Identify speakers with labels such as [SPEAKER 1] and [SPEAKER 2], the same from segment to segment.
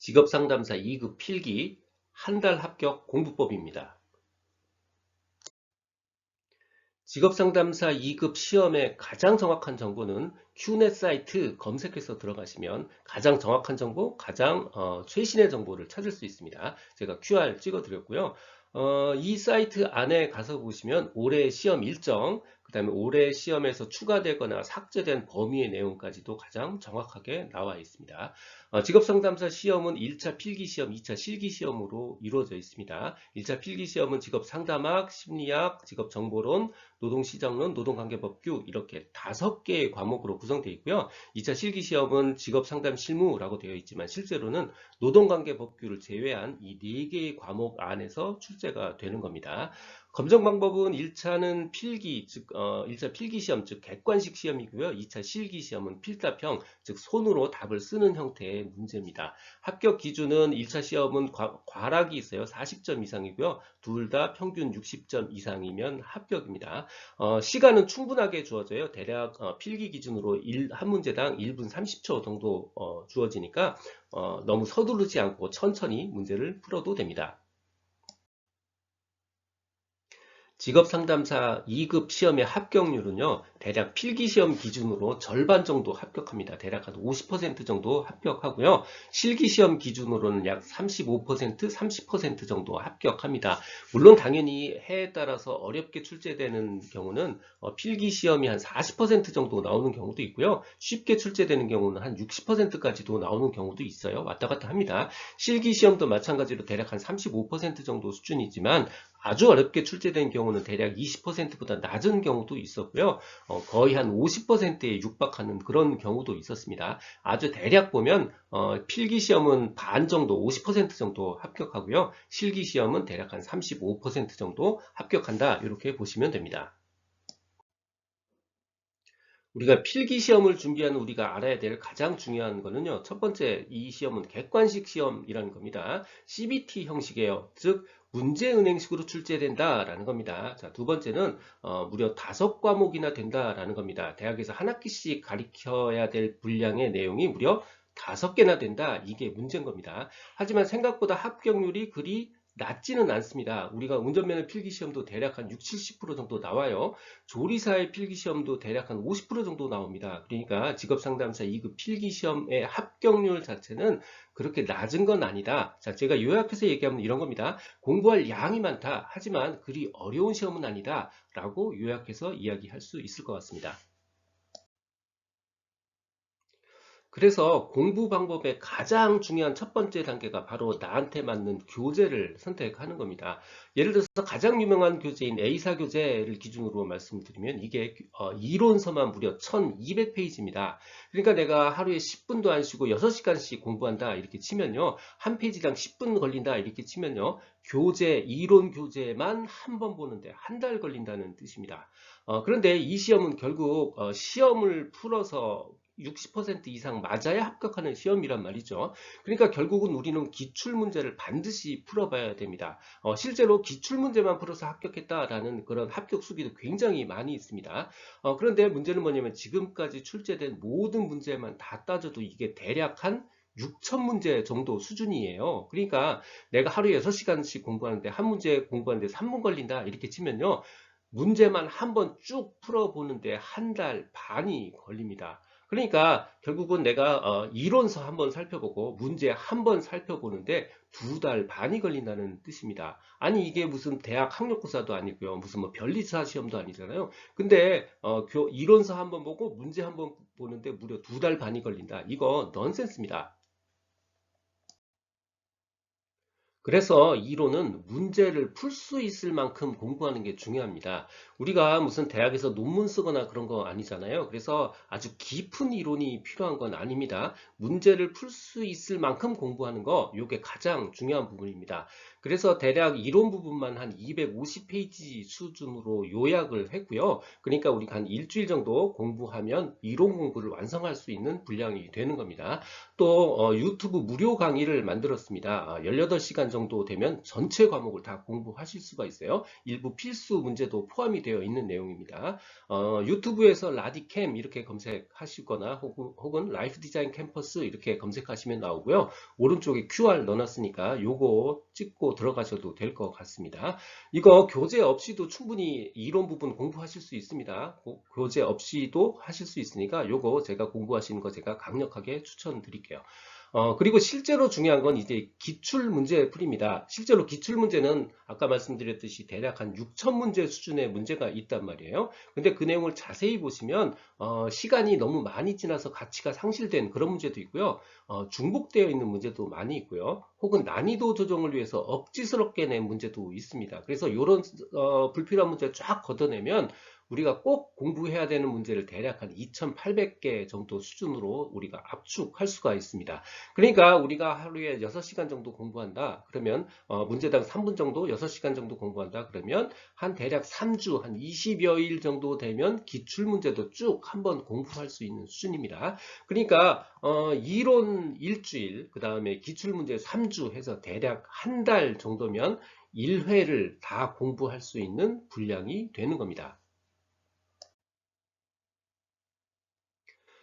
[SPEAKER 1] 직업상담사 2급 필기 한 달 합격 공부법입니다. 직업상담사 2급 시험의 가장 정확한 정보는 큐넷 사이트 검색해서 들어가시면 가장 정확한 정보, 가장 최신의 정보를 찾을 수 있습니다. 제가 QR 찍어 드렸고요. 이 사이트 안에 가서 보시면 올해 시험 일정, 그 다음에 올해 시험에서 추가되거나 삭제된 범위의 내용까지도 가장 정확하게 나와 있습니다. 직업상담사 시험은 1차 필기시험, 2차 실기시험으로 이루어져 있습니다. 1차 필기시험은 직업상담학, 심리학, 직업정보론, 노동시장론, 노동관계법규 이렇게 5개의 과목으로 구성되어 있고요. 2차 실기시험은 직업상담 실무라고 되어 있지만 실제로는 노동관계법규를 제외한 이 4개의 과목 안에서 출제가 되는 겁니다. 검정 방법은 1차는 필기, 즉 1차 필기시험, 즉 객관식 시험이고요. 2차 실기시험은 필답형, 즉 손으로 답을 쓰는 형태의 문제입니다. 합격 기준은 1차 시험은 과락이 있어요. 40점 이상이고요. 둘 다 평균 60점 이상이면 합격입니다. 시간은 충분하게 주어져요. 대략 필기 기준으로 한 문제당 1분 30초 정도 주어지니까 너무 서두르지 않고 천천히 문제를 풀어도 됩니다. 직업상담사 2급 시험의 합격률은요, 대략 필기시험 기준으로 절반 정도 합격합니다. 대략 한 50% 정도 합격하고요. 실기시험 기준으로는 약 35%, 30% 정도 합격합니다. 물론 당연히 해에 따라서 어렵게 출제되는 경우는 필기시험이 한 40% 정도 나오는 경우도 있고요. 쉽게 출제되는 경우는 한 60%까지도 나오는 경우도 있어요. 왔다 갔다 합니다. 실기시험도 마찬가지로 대략 한 35% 정도 수준이지만 아주 어렵게 출제된 경우는 대략 20%보다 낮은 경우도 있었고요. 거의 한 50%에 육박하는 그런 경우도 있었습니다. 아주 대략 보면 필기시험은 반 정도, 50% 정도 합격하고요. 실기시험은 대략 한 35% 정도 합격한다. 이렇게 보시면 됩니다. 우리가 필기시험을 준비하는 우리가 알아야 될 가장 중요한 거는요. 첫 번째, 이 시험은 객관식 시험이라는 겁니다. CBT 형식이에요. 즉, 문제은행식으로 출제된다라는 겁니다. 자, 두 번째는 무려 5과목이나 된다라는 겁니다. 대학에서 한 학기씩 가르쳐야 될 분량의 내용이 무려 5개나 된다. 이게 문제인 겁니다. 하지만 생각보다 합격률이 그리 낮지는 않습니다. 우리가 운전면허 필기시험도 대략 한 6, 70% 정도 나와요. 조리사의 필기시험도 대략 한 50% 정도 나옵니다. 그러니까 직업상담사 2급 필기시험의 합격률 자체는 그렇게 낮은 건 아니다. 자, 제가 요약해서 얘기하면 이런 겁니다. 공부할 양이 많다. 하지만 그리 어려운 시험은 아니다. 라고 요약해서 이야기할 수 있을 것 같습니다. 그래서 공부 방법의 가장 중요한 첫 번째 단계가 바로 나한테 맞는 교재를 선택하는 겁니다. 예를 들어서 가장 유명한 교재인 A사 교재를 기준으로 말씀드리면 이게 이론서만 무려 1200페이지입니다. 그러니까 내가 하루에 10분도 안 쉬고 6시간씩 공부한다 이렇게 치면요. 한 페이지당 10분 걸린다 이렇게 치면요. 교재, 이론 교재만 한 번 보는데 한 달 걸린다는 뜻입니다. 그런데 이 시험은 결국 시험을 풀어서 60% 이상 맞아야 합격하는 시험이란 말이죠. 그러니까 결국은 우리는 기출문제를 반드시 풀어봐야 됩니다. 실제로 기출문제만 풀어서 합격했다라는 그런 합격 수기도 굉장히 많이 있습니다. 그런데 문제는 뭐냐면 지금까지 출제된 모든 문제만 다 따져도 이게 대략 한 6천 문제 정도 수준이에요. 그러니까 내가 하루에 6시간씩 공부하는데 한 문제 공부하는데 3분 걸린다 이렇게 치면요. 문제만 한 번 쭉 풀어보는데 한 달 반이 걸립니다. 그러니까 결국은 내가 이론서 한번 살펴보고 문제 한 번 살펴보는데 2달 반이 걸린다는 뜻입니다. 아니 이게 무슨 대학 학력고사도 아니고요. 무슨 뭐 변리사 시험도 아니잖아요. 근데 이론서 한 번 보고 문제 한 번 보는데 무려 2달 반이 걸린다. 이거 넌센스입니다. 그래서 이론은 문제를 풀 수 있을 만큼 공부하는 게 중요합니다. 우리가 무슨 대학에서 논문 쓰거나 그런 거 아니잖아요. 그래서 아주 깊은 이론이 필요한 건 아닙니다. 문제를 풀 수 있을 만큼 공부하는 거, 이게 가장 중요한 부분입니다. 그래서 대략 이론 부분만 한 250페이지 수준으로 요약을 했고요. 그러니까 우리가 한 일주일 정도 공부하면 이론 공부를 완성할 수 있는 분량이 되는 겁니다. 또 유튜브 무료 강의를 만들었습니다. 18시간 정도 되면 전체 과목을 다 공부하실 수가 있어요. 일부 필수 문제도 포함이 되어 되어 있는 내용입니다. 유튜브에서 라디캠 이렇게 검색하시거나 혹은 라이프 디자인 캠퍼스 이렇게 검색하시면 나오고요. 오른쪽에 QR 넣어놨으니까 요거 찍고 들어가셔도 될 것 같습니다. 이거 교재 없이도 충분히 이론 부분 공부하실 수 있습니다. 교재 없이도 하실 수 있으니까 요거 제가 공부하시는 거 제가 강력하게 추천드릴게요. 그리고 실제로 중요한 건 이제 기출 문제 풀이입니다. 실제로 기출 문제는 아까 말씀드렸듯이 대략 한 6천 문제 수준의 문제가 있단 말이에요. 근데 그 내용을 자세히 보시면 시간이 너무 많이 지나서 가치가 상실된 그런 문제도 있고요. 중복되어 있는 문제도 많이 있고요. 혹은 난이도 조정을 위해서 억지스럽게 낸 문제도 있습니다. 그래서 이런 불필요한 문제 쫙 걷어내면 우리가 꼭 공부해야 되는 문제를 대략 한 2,800개 정도 수준으로 우리가 압축할 수가 있습니다. 그러니까 우리가 하루에 6시간 정도 공부한다. 그러면 문제당 3분 정도 6시간 정도 공부한다. 그러면 한 대략 3주 한 20여일 정도 되면 기출문제도 쭉 한번 공부할 수 있는 수준입니다. 그러니까 이론 일주일 그 다음에 기출문제 3주 해서 대략 한 달 정도면 1회를 다 공부할 수 있는 분량이 되는 겁니다.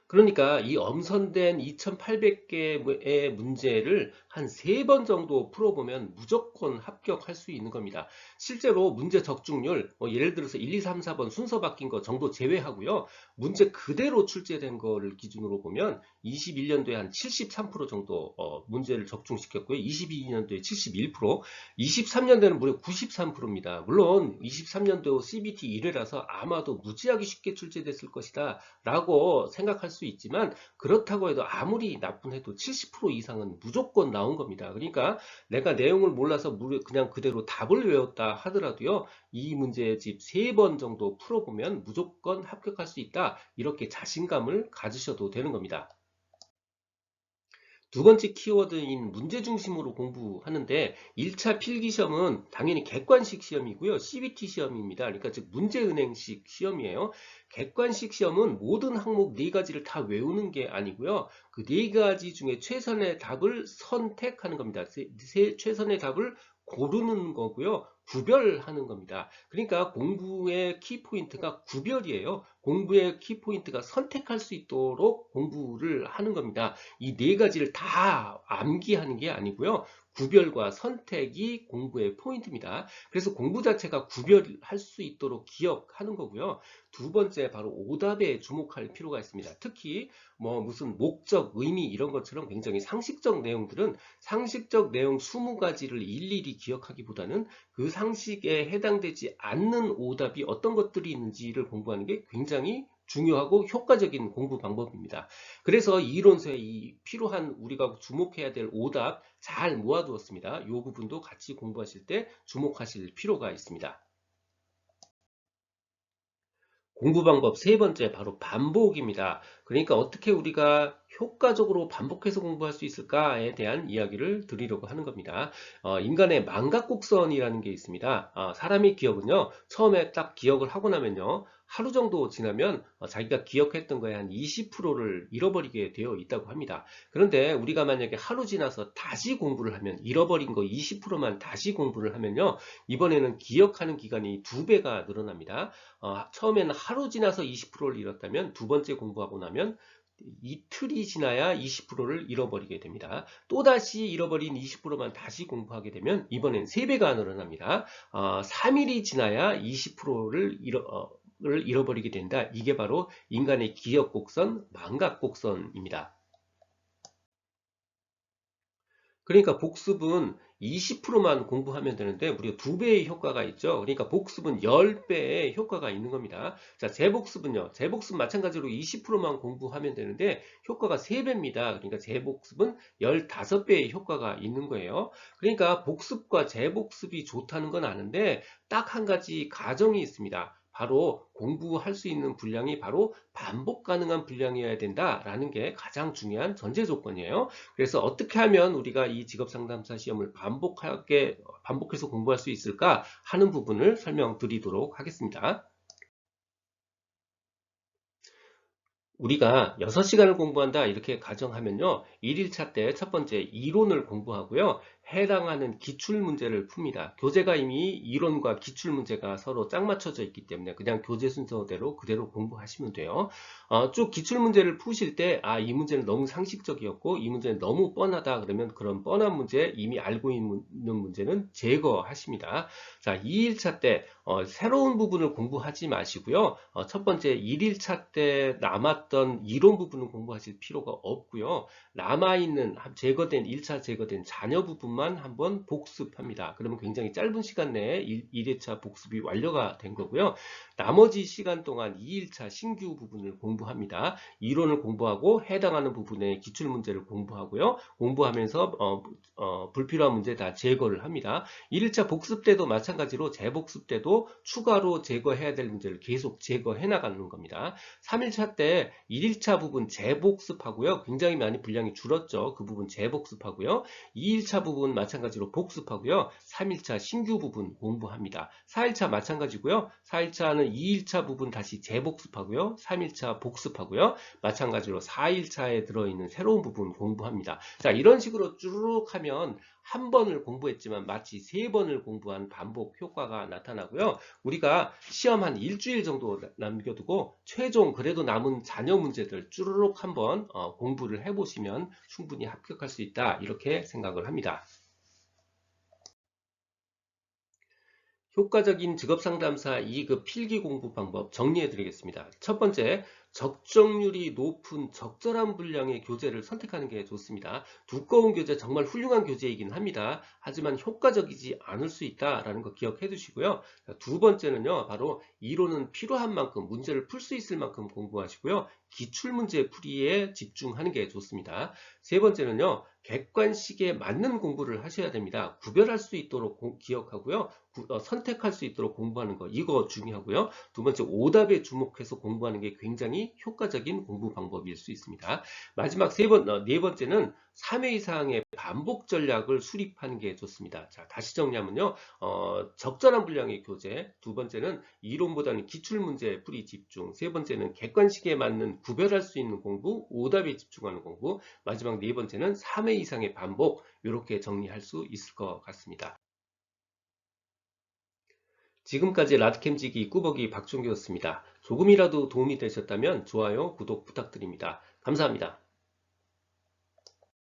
[SPEAKER 1] 그러니까 이 엄선된 2800개의 문제를 한 3번 정도 풀어보면 무조건 합격할 수 있는 겁니다. 실제로 문제 적중률, 예를 들어서 1, 2, 3, 4번 순서 바뀐 거 정도 제외하고요. 문제 그대로 출제된 거를 기준으로 보면 21년도에 한 73% 정도 문제를 적중시켰고요. 22년도에 71%, 23년도에는 무려 93%입니다. 물론 23년도 CBT 1회라서 아마도 무지하게 쉽게 출제됐을 것이다 라고 생각할 수 있지만 그렇다고 해도 아무리 나쁜 해도 70% 이상은 무조건 나온 겁니다. 그러니까 내가 내용을 몰라서 그냥 그대로 답을 외웠다 하더라도요. 이 문제집 3번 정도 풀어보면 무조건 합격할 수 있다. 이렇게 자신감을 가지셔도 되는 겁니다. 두 번째 키워드인 문제 중심으로 공부하는데 1차 필기시험은 당연히 객관식 시험이고요. CBT 시험입니다. 그러니까 즉 문제은행식 시험이에요. 객관식 시험은 모든 항목 4가지를 다 외우는 게 아니고요. 그 4가지 중에 최선의 답을 선택하는 겁니다. 최선의 답을 고르는 거고요. 구별하는 겁니다. 그러니까 공부의 키포인트가 구별이에요. 공부의 키포인트가 선택할 수 있도록 공부를 하는 겁니다. 이 4가지를 다 암기하는 게 아니고요. 구별과 선택이 공부의 포인트입니다. 그래서 공부 자체가 구별할 수 있도록 기억하는 거고요. 두 번째 바로 오답에 주목할 필요가 있습니다. 특히 뭐 무슨 목적, 의미 이런 것처럼 굉장히 상식적 내용들은 상식적 내용 20가지를 일일이 기억하기보다는 그 상식에 해당되지 않는 오답이 어떤 것들이 있는지를 공부하는 게 굉장히 중요하고 효과적인 공부 방법입니다. 그래서 이론서에 이 필요한 우리가 주목해야 될 오답 잘 모아두었습니다. 이 부분도 같이 공부하실 때 주목하실 필요가 있습니다. 공부 방법 세 번째 바로 반복입니다. 그러니까 어떻게 우리가 효과적으로 반복해서 공부할 수 있을까에 대한 이야기를 드리려고 하는 겁니다. 인간의 망각곡선이라는 게 있습니다. 사람의 기억은요, 처음에 딱 기억을 하고 나면요, 하루 정도 지나면 자기가 기억했던 거에 한 20%를 잃어버리게 되어 있다고 합니다. 그런데 우리가 만약에 하루 지나서 다시 공부를 하면 잃어버린 거 20%만 다시 공부를 하면요, 이번에는 기억하는 기간이 2배가 늘어납니다. 처음에는 하루 지나서 20%를 잃었다면 두 번째 공부하고 나면 이틀이 지나야 20%를 잃어버리게 됩니다. 또다시 잃어버린 20%만 다시 공부하게 되면 이번엔 3배가 늘어납니다. 3일이 지나야 20%를 잃어버리게 된다. 이게 바로 인간의 기억 곡선, 망각 곡선입니다. 그러니까 복습은 20%만 공부하면 되는데 무려 2배의 효과가 있죠. 그러니까 복습은 10배의 효과가 있는 겁니다. 자, 재복습은요. 재복습 마찬가지로 20%만 공부하면 되는데 효과가 3배입니다. 그러니까 재복습은 15배의 효과가 있는 거예요. 그러니까 복습과 재복습이 좋다는 건 아는데 딱 한 가지 가정이 있습니다. 바로 공부할 수 있는 분량이 바로 반복 가능한 분량이어야 된다라는 게 가장 중요한 전제 조건이에요. 그래서 어떻게 하면 우리가 이 직업상담사 시험을 반복해서 공부할 수 있을까 하는 부분을 설명드리도록 하겠습니다. 우리가 6시간을 공부한다 이렇게 가정하면요. 1일차 때 첫 번째 이론을 공부하고요. 해당하는 기출 문제를 풉니다. 교재가 이미 이론과 기출 문제가 서로 짝 맞춰져 있기 때문에 그냥 교재 순서대로 그대로 공부하시면 돼요. 쭉 기출 문제를 푸실 때, 이 문제는 너무 상식적이었고 이 문제는 너무 뻔하다 그러면 그런 뻔한 문제, 이미 알고 있는 문제는 제거하십니다. 자, 2일차 때 새로운 부분을 공부하지 마시고요. 첫 번째 1일차 때 남았던 이론 부분을 공부하실 필요가 없고요. 남아있는 제거된 1차 제거된 잔여 부분만 한번 복습합니다. 그러면 굉장히 짧은 시간 내에 1회차 복습이 완료가 된 거고요. 나머지 시간 동안 2일차 신규 부분을 공부합니다. 이론을 공부하고 해당하는 부분의 기출문제를 공부하고요. 공부하면서 불필요한 문제 다 제거를 합니다. 1일차 복습 때도 마찬가지로 재복습 때도 추가로 제거해야 될 문제를 계속 제거해 나가는 겁니다. 3일차 때 1일차 부분 재복습하고요. 굉장히 많이 분량이 줄었죠. 그 부분 재복습하고요. 2일차 부분 마찬가지로 복습하고요. 3일차 신규 부분 공부합니다. 4일차 마찬가지고요. 4일차는 2일차 부분 다시 재복습하고요. 3일차 복습하고요. 마찬가지로 4일차에 들어있는 새로운 부분 공부합니다. 자, 이런 식으로 쭈르륵 하면 한 번을 공부했지만 마치 세 번을 공부한 반복 효과가 나타나고요. 우리가 시험 한 일주일 정도 남겨두고 최종 그래도 남은 잔여 문제들 쭈르륵 한번 공부를 해보시면 충분히 합격할 수 있다, 이렇게 생각을 합니다. 효과적인 직업상담사 2급 필기 공부 방법 정리해 드리겠습니다. 첫 번째, 적정률이 높은 적절한 분량의 교재를 선택하는 게 좋습니다. 두꺼운 교재 정말 훌륭한 교재이긴 합니다. 하지만 효과적이지 않을 수 있다라는 거 기억해 두시고요. 두 번째는요, 바로 이론은 필요한 만큼 문제를 풀 수 있을 만큼 공부하시고요. 기출문제 풀이에 집중하는 게 좋습니다. 세 번째는요, 객관식에 맞는 공부를 하셔야 됩니다. 구별할 수 있도록 기억하고요. 선택할 수 있도록 공부하는 거, 이거 중요하고요. 두 번째, 오답에 주목해서 공부하는 게 굉장히 효과적인 공부 방법일 수 있습니다. 마지막 네 번째는 3회 이상의 반복 전략을 수립하는 게 좋습니다. 자, 다시 정리하면요. 적절한 분량의 교재, 두 번째는 이론보다는 기출문제 풀이 집중, 세 번째는 객관식에 맞는 구별할 수 있는 공부, 오답에 집중하는 공부, 마지막 네 번째는 3회 이상의 반복, 이렇게 정리할 수 있을 것 같습니다. 지금까지 라드캠지기 꾸벅이 박종규였습니다. 조금이라도 도움이 되셨다면 좋아요, 구독 부탁드립니다. 감사합니다.